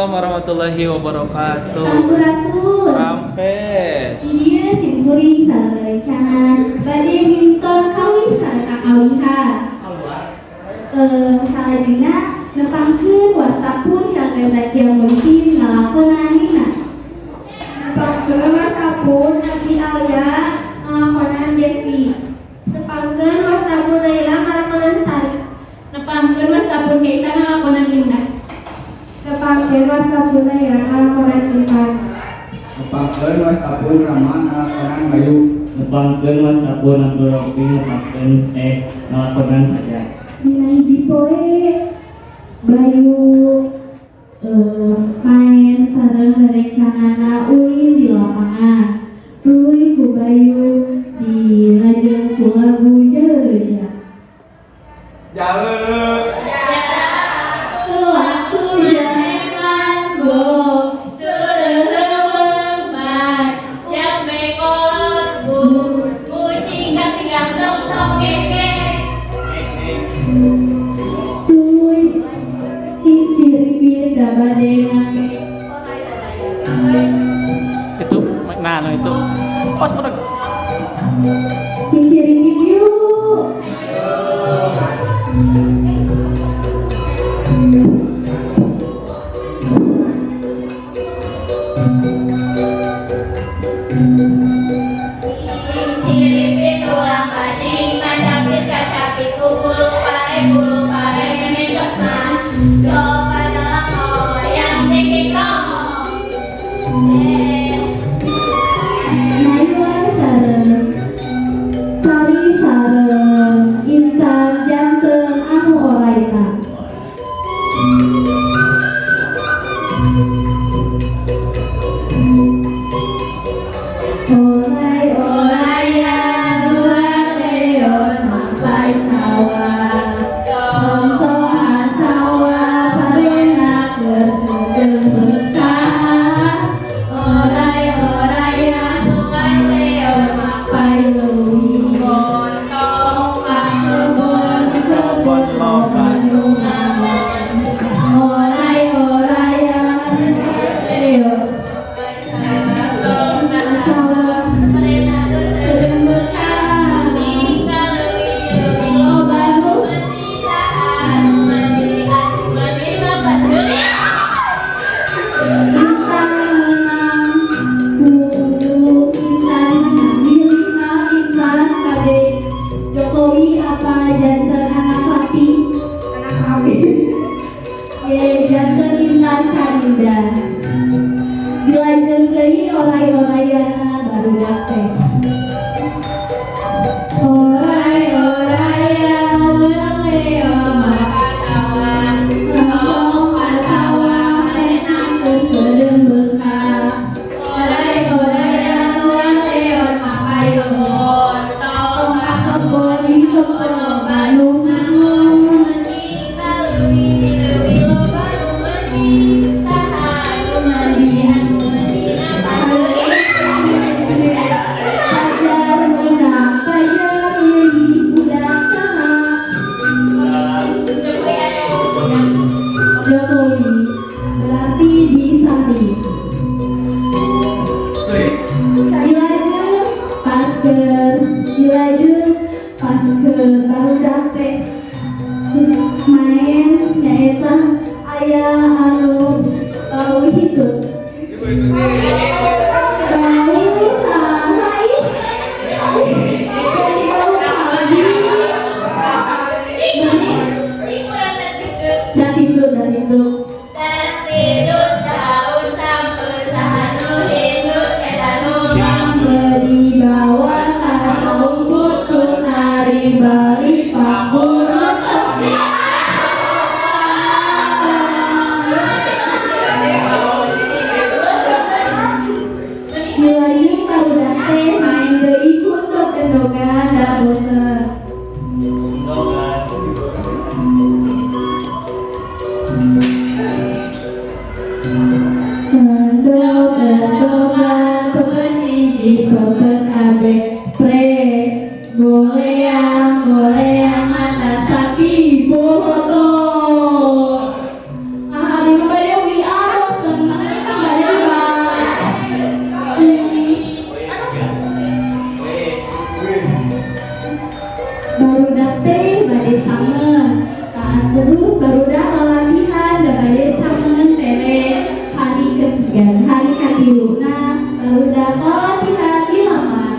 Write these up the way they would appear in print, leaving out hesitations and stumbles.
Waalaikumsalam warahmatullahi wabarakatuh. Sampurasun. Rampes. Iya simkuring sareng rerencangan bade mintor kawin sareng kakawihan. Salajengna nepangkeun wastapun Kang Zakia Muhsin ngalakonanina. Nepangkeun wastapun Abi Alia ngalakonan Devi. Nepangkeun wastapun Laila ngalakonan Sari. Nepangkeun wastapun Kaisa ngalakonan Indah. Nepangkeun wastapun Laila ngalakonan Intan. Nepangkeun wastapun Rama ngalakonan Bayu. Nepangkeun wastapun Abdul Rofi nepangkeun ngalakonan saja. Dina hiji poe Bayu main sareng rerencanana ulin di lapangan. Tuluy ku Bayu dilajeng ku lagu Jalereja. Sewaktu jaheman go sureuheung bar yang bekolot bu kucing katigang sok-sok gege. Tuluy ciciripir da bade ngake. Itu nah itu. Pas pada Ciciripir yuk. Ciri-ciri tulang paning, kacapit ku bulu pare memecosna. Coba dalam yang dikikong. Nayuan sareng Sari sareng Intan janten anu oraita. Orai-oraian dua leon mampai sawah. Tong sawah parena kesedeng betah. Orai-oraian dua leon mampai leuwih. Gontong pakebon kebon loban nunangon. Orai-oraian leon Jokowi apa jantan anak papi? Anak papi. Ye jantan Intan Kanida. Dilajeng deui orai-oraiana barudak teh. Orai-oraian leo makasawan. Tong sawah marena kesedeng bekah. Orai-oraian leo mapai lembon. Tong pakebon di kebon loba nu ngangon. Pajar menang, pajar iri budak saha. Jokowi berarti disari. Dilajeng paskeun barudak teh main nyaeta aya anu bau hitut. Bau saha ieu? Bau saji. Datitut. Beri bawa kasaungkut kunari balik pangurus sepi. Dilajeng barudak teh main deui kuntuk gendogan da bosen. Gendong-gendongan pesiji pepes abe pre goleang mata sapi bodoh. Abi Dewi aros ayuna barudak latihan di lapangan.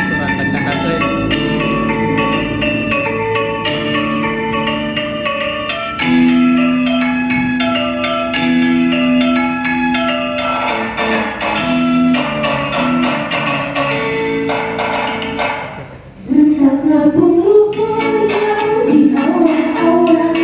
Kurang kacangkan euy. Mesakna bulu jauh di awan-awan,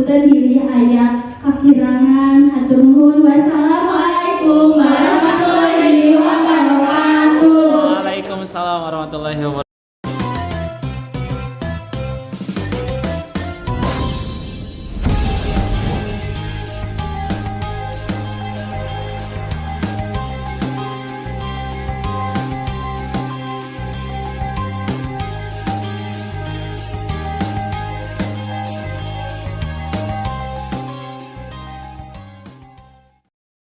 nyebutkeun diri aya kakirangan hatur nuhun wassalamu.